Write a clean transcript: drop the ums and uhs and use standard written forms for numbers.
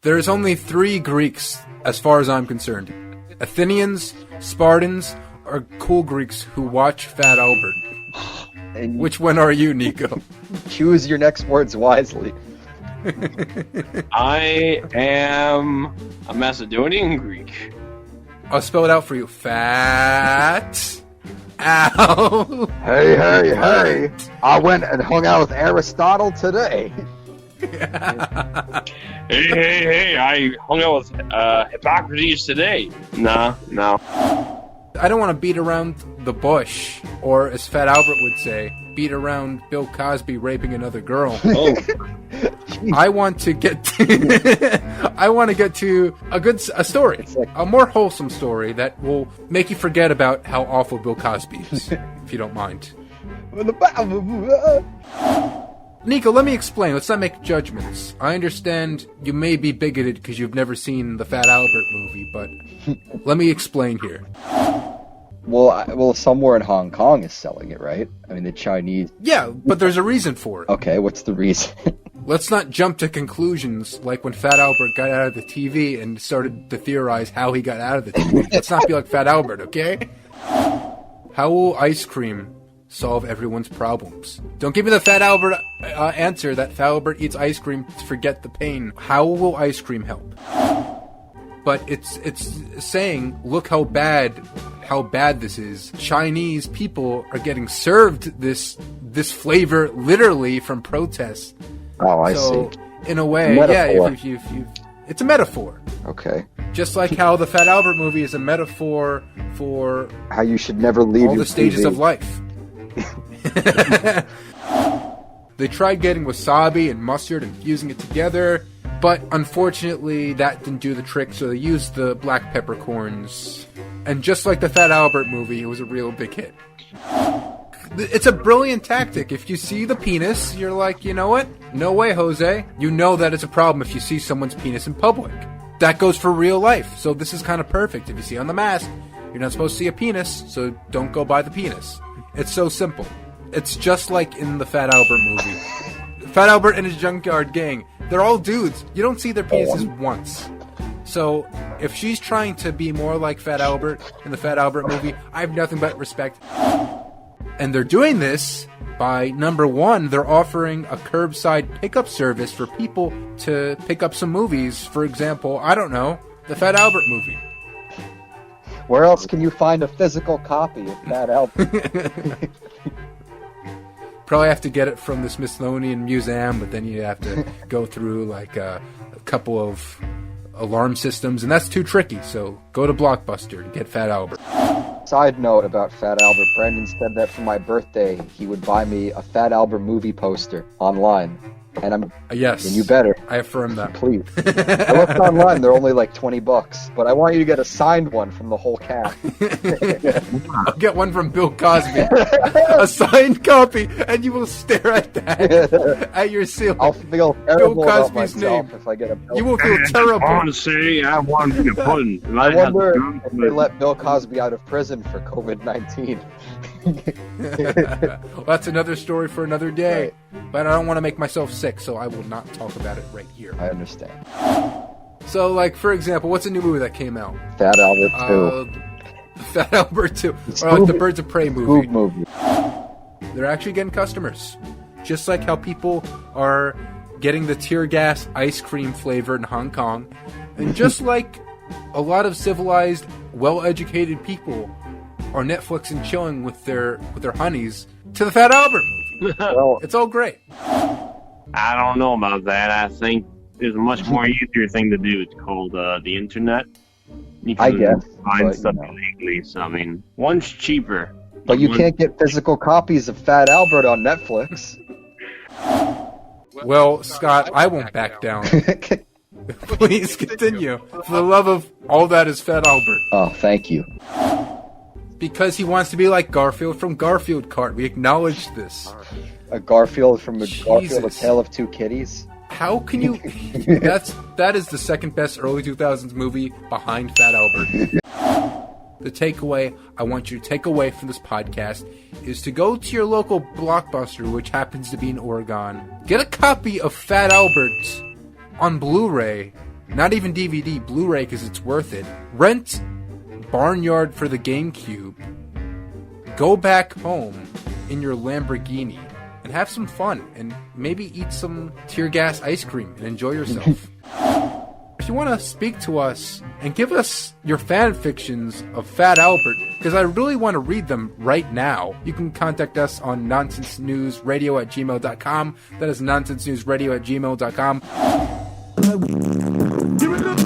There's only 3 Greeks, as far as I'm concerned. Athenians, Spartans, or cool Greeks who watch Fat Albert. And Which one are you, Nico? choose your next words wisely. I am a Macedonian Greek. I'll spell it out for you. Fat Al. Hey. I went and hung out with Aristotle today. Hey, I hung out with Hippocrates today. No. I don't want to beat around the bush, or as Fat Albert would say, beat around Bill Cosby raping another girl. Oh, I want to get to a story, It's like- a more wholesome story that will make you forget about how awful Bill Cosby is, if you don't mind. Nico, let me explain. Let's not make judgments. I understand you may be bigoted because you've never seen the Fat Albert movie, but let me explain here. Well, somewhere in Hong Kong is selling it, right? I mean, the Chinese. Yeah, but there's a reason for it. Okay, what's the reason? Let's not jump to conclusions like when Fat Albert got out of the TV and started to theorize how he got out of the TV. Let's not be like Fat Albert, okay? How will ice cream solve everyone's problems? Don't give me the Fat Albert answer that Fat Albert eats ice cream to forget the pain. How will ice cream help? But it's saying, look how bad this is. Chinese people are getting served this flavor literally from protests. Oh, I So, see. in a way, Metaphor. yeah, if it's a metaphor. Okay. Just like how the Fat Albert movie is a metaphor for How you should never leave all your the stages TV. of life. They tried getting wasabi and mustard and fusing it together, but unfortunately that didn't do the trick, so they used the black peppercorns. And just like the Fat Albert movie, it was a real big hit. It's a brilliant tactic. If you see the penis, you're like, you know what? No way, Jose. You know that it's a problem if you see someone's penis in public. That goes for real life, so this is kind of perfect. If you see on the mask, you're not supposed to see a penis, so don't go by the penis. It's so simple. It's just like in the Fat Albert movie. Fat Albert and his junkyard gang, they're all dudes. You don't see their penises once. So, if she's trying to be more like Fat Albert in the Fat Albert movie, I have nothing but respect. And they're doing this by, number one, they're offering a curbside pickup service for people to pick up some movies. For example, I don't know, the Fat Albert movie. Where else can you find a physical copy of Fat Albert? Probably have to get it from the Smithsonian Museum, but then you have to go through like a couple of alarm systems, and that's too tricky. So go to Blockbuster and get Fat Albert. Side note about Fat Albert. Brandon said that for my birthday, he would buy me a Fat Albert movie poster online. And I'm Yes. and you better. I affirm that. Please. I looked online, they're only like $20, but I want you to get a signed one from the whole cast. I'll get one from Bill Cosby. A signed copy, and you will stare at that at your ceiling. I'll feel terrible about Cosby's myself name. if I get a Bill. You will feel I terrible. want to say I want to pudding. I wonder if they let Bill Cosby out of prison for COVID-19. Well, that's another story for another day. But I don't want to make myself sick, so I will not talk about it right here. I understand. So, like, for example, what's a new movie that came out? Fat Albert 2. Fat Albert 2. It's Or like the Scoob- Birds of Prey movie. Scoob movie. They're actually getting customers. Just like how people are getting the tear gas ice cream flavor in Hong Kong. And just like a lot of civilized, well-educated people are Netflix and chilling with their honeys to the Fat Albert movie. Well, It's all great. I don't know about that. I think there's a much more easier thing to do. It's called the internet. You I can guess, find but, stuff you know. illegally. So I mean, one's cheaper. but you One- can't get physical copies of Fat Albert on Netflix. Well, Scott, I won't back down. Please continue. For the love of all that is Fat Albert. Oh, thank you. Because he wants to be like Garfield from Garfield Cart. We acknowledge this. A Garfield from a Garfield, A Jesus. Tale of Two Kitties. How can you... That is the second best early 2000s movie behind Fat Albert. The takeaway I want you to take away from this podcast is to go to your local Blockbuster, which happens to be in Oregon. Get a copy of Fat Albert on Blu-ray Not even DVD, Blu-ray, because it's worth it. Rent Barnyard for the GameCube. Go back home in your Lamborghini and have some fun and maybe eat some tear gas ice cream and enjoy yourself. If you want to speak to us and give us your fan fictions of Fat Albert, because I really want to read them right now, you can contact us on nonsensenewsradio@gmail.com. That is nonsensenewsradio@gmail.com. Give it up.